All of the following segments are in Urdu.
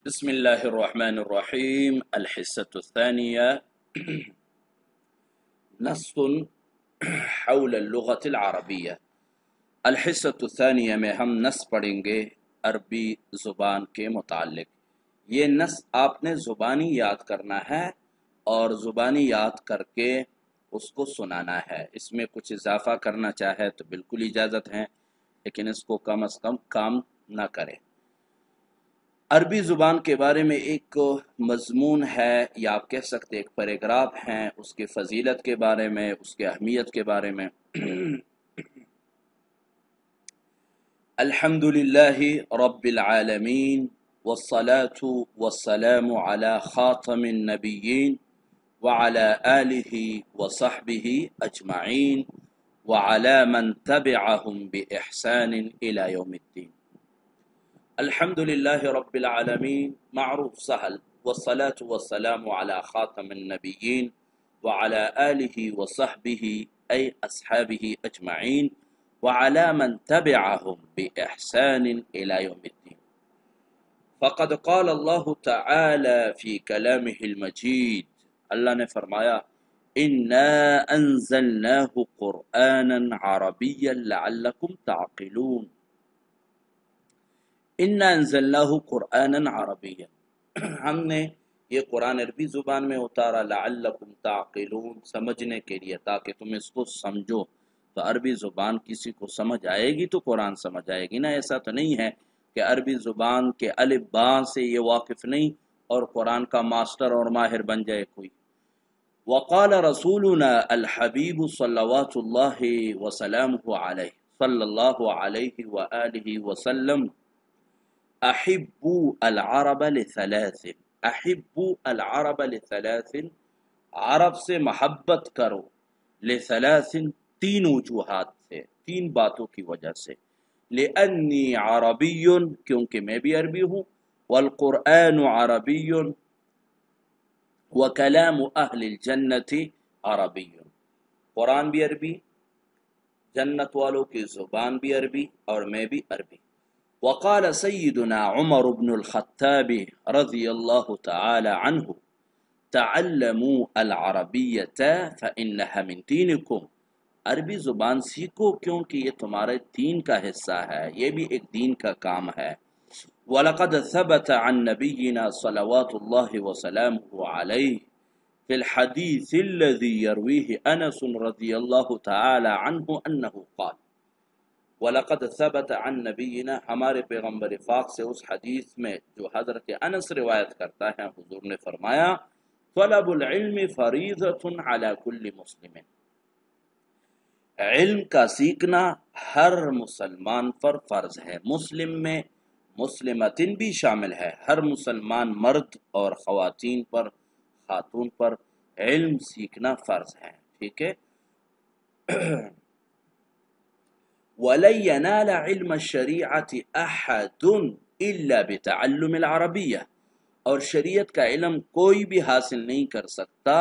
بسم الله الرحمن الرحيم. الحصة الثانية نص حول اللغة العربية. الحصة الثانية میں ہم نص پڑھیں گے عربی زبان کے متعلق۔ یہ نص آپ نے زبانی یاد کرنا ہے اور زبانی یاد کر کے اس کو سنانا ہے۔ اس میں کچھ اضافہ کرنا چاہے تو بالکل اجازت ہے، لیکن اس کو کم از کم کام نہ کرے۔ عربی زبان کے بارے میں ایک مضمون ہے یا آپ کہہ سکتے ایک پیراگراف ہیں، اس کی فضیلت کے بارے میں، اس کی اہمیت کے بارے میں۔ الحمدللہ رب العالمین والصلاة والسلام علی خاتم النبیین وعلی آلہ وصحبہ اجمعین وعلی من تبعہم بإحسان الى یوم الدین۔ الحمد لله رب العالمين معروف سهل، والصلاة والسلام على خاتم النبيين وعلى آله وصحبه أي أصحابه أجمعين وعلى من تبعهم بإحسان إلى يوم الدين. فقد قال الله تعالى في كلامه المجيد، اللہ نے فرمایا إنا أنزلناه قرآنا عربيا لعلكم تعقلون۔ اِنَّا أَنزَلْنَاهُ قُرْآنًا عَرَبِيًّا، ہم نے یہ قرآن عربی زبان میں اتارا، لعلکم تعقلون، سمجھنے کے لیے، تاکہ تم اس کو سمجھو۔ تو عربی زبان کسی کو سمجھ آئے گی تو قرآن سمجھ آئے گی نا۔ ایسا تو نہیں ہے کہ عربی زبان کے الف با سے یہ واقف نہیں اور قرآن کا ماسٹر اور ماہر بن جائے کوئی۔ وقال رسولنا الحبیب صلوات اللہ وسلامہ علیہ صلی اللہ علیہ وآلہ وسلم، احبوا العرب لثلاث، احبوا العرب لثلاث، عرب سے محبت کرو، لثلاث، تین وجوہات سے، تین باتوں کی وجہ سے، لأنی عربی، کیونکہ میں بھی عربی ہوں، والقرآن عربی، وکلام اہل الجنت عربی، قرآن بھی عربی، جنت والوں کی زبان بھی عربی اور میں بھی عربی۔ وقال سيدنا عمر بن الخطاب رضي الله تعالى عنه تعلموا العربية فإنها من دينكم، عربی زبان سیکھو کیونکہ یہ تمہارے دین کا حصہ ہے، یہ بھی ایک دین کا کام ہے۔ وَلَقَدْ ثَبَتَ عَنْ نَبِيِّنَا صلوات اللہ وسلامہ علیہ فی الحدیث الذي يرويه انس رضی اللہ تعالی عنہ انہ قال، وَلَقَدْ ثَبَتَ عَنْ نَبِيِّنَا، ہمارے پیغمبر پاک سے اس حدیث میں جو حضرت انس روایت کرتا ہے، حضور نے فرمایا طلب العلم فریضۃ علی کل مسلم، علم کا سیکھنا ہر مسلمان پر فرض ہے۔ مسلم میں مسلمتن بھی شامل ہے، ہر مسلمان مرد اور خواتین پر، خاتون پر علم سیکھنا فرض ہے، ٹھیک ہے۔ وَلَن يَنَالَ عِلْمَ الشَّرِيعَةِ أَحَدٌ إِلَّا بِتَعَلُّمِ الْعَرَبِيَّةِ، اور شریعت کا علم کوئی بھی حاصل نہیں کر سکتا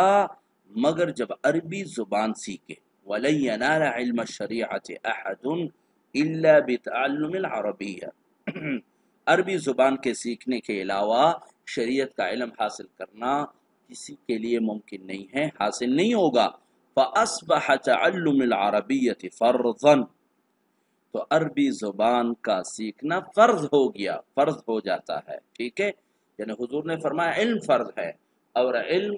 مگر جب عربی زبان سیکھے۔ وَلَن يَنَالَ عِلْمَ الشَّرِيعَةِ أَحَدٌ إِلَّا بِتَعَلُّمِ الْعَرَبِيَّةِ، عربی زبان کے سیکھنے کے علاوہ شریعت کا علم حاصل کرنا کسی کے لیے ممکن نہیں ہے، حاصل نہیں ہوگا۔ فَأَصْبَحَ تَعَلُّمِ الْعَرَبِيَّةِ فَرْضًا، تو عربی زبان کا سیکھنا فرض ہو گیا، فرض ہو جاتا ہے، ٹھیک ہے۔ یعنی حضور نے فرمایا علم فرض ہے، اور علم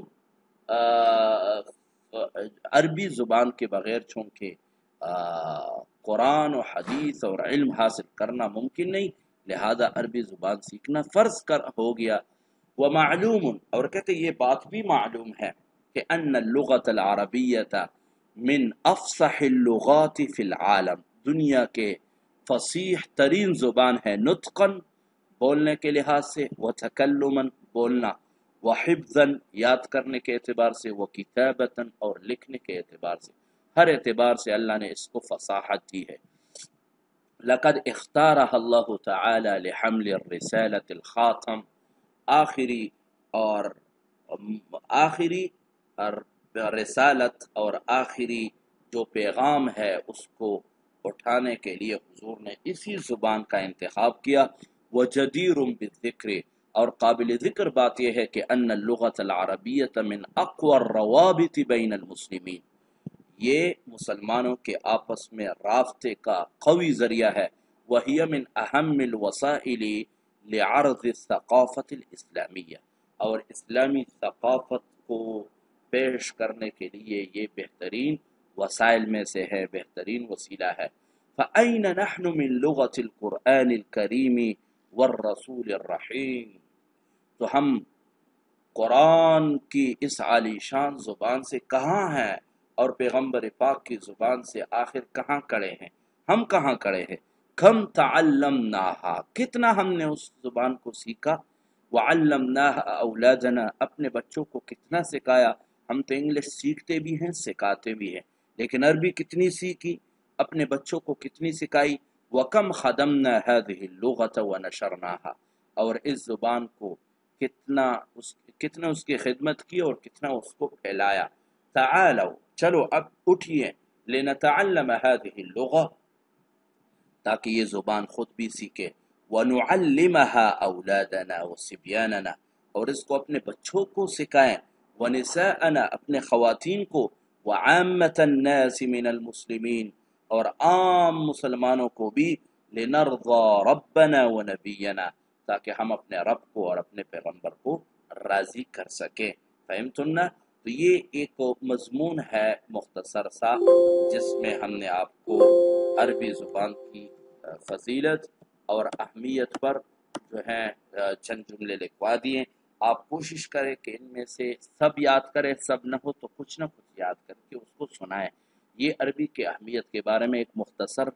عربی زبان کے بغیر چونکہ قرآن و حدیث اور علم حاصل کرنا ممکن نہیں، لہذا عربی زبان سیکھنا فرض ہو گیا۔ ومعلوم، اور کہتے یہ بات بھی معلوم ہے کہ ان اللغة العربیة من افصح اللغات فی العالم، دنیا کے فصیح ترین زبان ہے، نطقاً بولنے کے لحاظ سے، وتکلماً بولنا، وحفظاً یاد کرنے کے اعتبار سے، وکتابتاً اور لکھنے کے اعتبار سے، ہر اعتبار سے اللہ نے اس کو فصاحت دی ہے۔ لقد اختارها اللہ تعالی لحمل الرسالة الخاتم، آخری رسالت اور آخری جو پیغام ہے اس کو اٹھانے کے لیے حضور نے اسی زبان کا انتخاب کیا۔ وجدیر بالذکر، اور قابل ذکر بات یہ ہے کہ ان اللغت العربیۃ من اقوى الروابط بین المسلمین، یہ مسلمانوں کے آپس میں رابطے کا قوی ذریعہ ہے، وہی من اہم الوسائل لعرض الثقافت الاسلامیہ، اور اسلامی ثقافت کو پیش کرنے کے لیے یہ بہترین وسائل میں سے ہے، بہترین وسیلہ ہے۔ فأین نحن من لغت القرآن الکریم والرسول الرحیم، تو ہم قرآن کی اس عالی شان زبان سے کہاں ہیں اور پیغمبر پاک کی زبان سے آخر کہاں کڑے ہیں؟ ہم کہاں کڑے ہیں؟ کم تعلمناہا، کتنا ہم نے اس زبان کو سیکھا، وعلمناہا اولادنا، اپنے بچوں کو کتنا سکھایا۔ ہم تو انگلش سیکھتے بھی ہیں سکھاتے بھی ہیں، لیکن عربی کتنی سیکھی، اپنے بچوں کو کتنی سکھائی۔ وَكَمْ خَدَمْنَا هَذِهِ اللُّغَةَ وَنَشَرْنَاهَا، اور اس زبان کو کتنا اس کی خدمت کی اور کتنا اس کو پھیلایا۔ تعالوا، چلو اب اٹھئے، لنتعلم هذه اللغة، تاکہ یہ زبان خود بھی سیکھے، وَنُعَلِّمَهَا أَوْلَادَنَا وَصِبْيَانَنَا، اور اس کو اپنے بچوں کو سکھائیں، وَنِسَاءَنَا، اپنے خواتین کو، وَعَامَّةَ النَّاسِ مِنَ الْمُسْلِمِينَ، اور عام مسلمانوں کو بھی، لِنَرْضَى رَبَّنَا وَنَبِيَّنَا، تاکہ ہم اپنے رب کو اور اپنے پیغمبر کو راضی کر سکیں۔ فہمتن نا؟ تو یہ ایک مضمون ہے مختصر سا، جس میں ہم نے آپ کو عربی زبان کی فضیلت اور اہمیت پر جو ہے چند جملے لکھوا دیے۔ آپ کوشش کریں کہ ان میں سے سب یاد کریں، سب نہ ہو تو کچھ نہ کچھ یاد کر کے اس کو سنائیں۔ یہ عربی کی اہمیت کے بارے میں ایک مختصر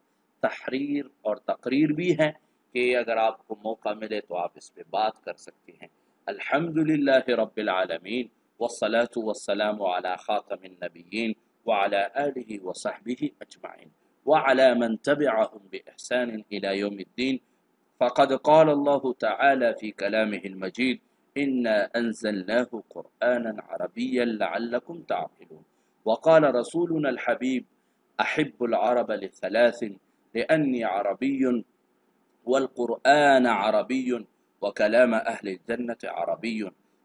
تحریر اور تقریر بھی ہے کہ اگر آپ کو موقع ملے تو آپ اس پہ بات کر سکتے ہیں۔ الحمدللہ رب العالمین، والصلاة والسلام على خاتم النبیین وعلى آلہ وصحبہ اجمعین وعلى من تبعهم بإحسان إلى يوم الدين۔ فقد قال الله تعالى في كلامه المجيد: إنا أنزلناه قرآنا عربيا لعلكم تعقلون۔ وقال رسولنا الحبيب: أحب العرب لثلاث، لأني عربي والقرآن عربي وكلام أهل الجنة عربي۔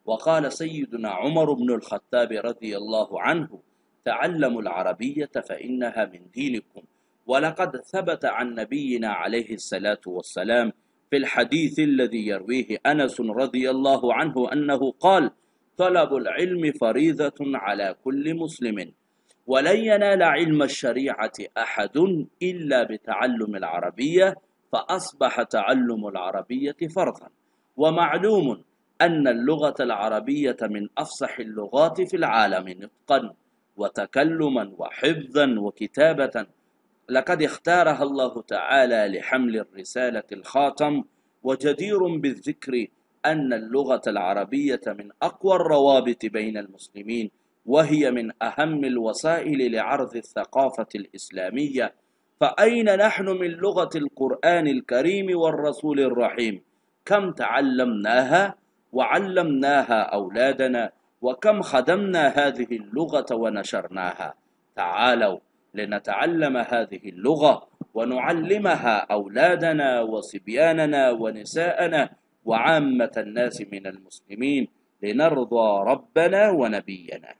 وقال سيدنا عمر بن الخطاب رضي الله عنه: تعلموا العربية فإنها من دينكم۔ ولقد ثبت عن نبينا عليه الصلاة والسلام في الحديث الذي يرويه أنس رضي الله عنه أنه قال: طلب العلم فريضة على كل مسلم، ولن ينال علم الشريعة أحد إلا بتعلم العربية، فأصبح تعلم العربية فرضا۔ ومعلوم أن اللغة العربية من أفصح اللغات في العالم نطقا وتكلما وحفظا وكتابة، لقد اختارها الله تعالى لحمل الرسالة الخاتم، وجدير بالذكر أن اللغة العربية من أقوى الروابط بين المسلمين، وهي من أهم الوسائل لعرض الثقافة الإسلامية۔ فأين نحن من لغة القرآن الكريم والرسول الرحيم؟ كم تعلمناها وعلمناها أولادنا، وكم خدمنا هذه اللغة ونشرناها؟ تعالوا لنتعلم هذه اللغة ونعلمها أولادنا وصبياننا ونساءنا وعامة الناس من المسلمين، لنرضى ربنا ونبينا۔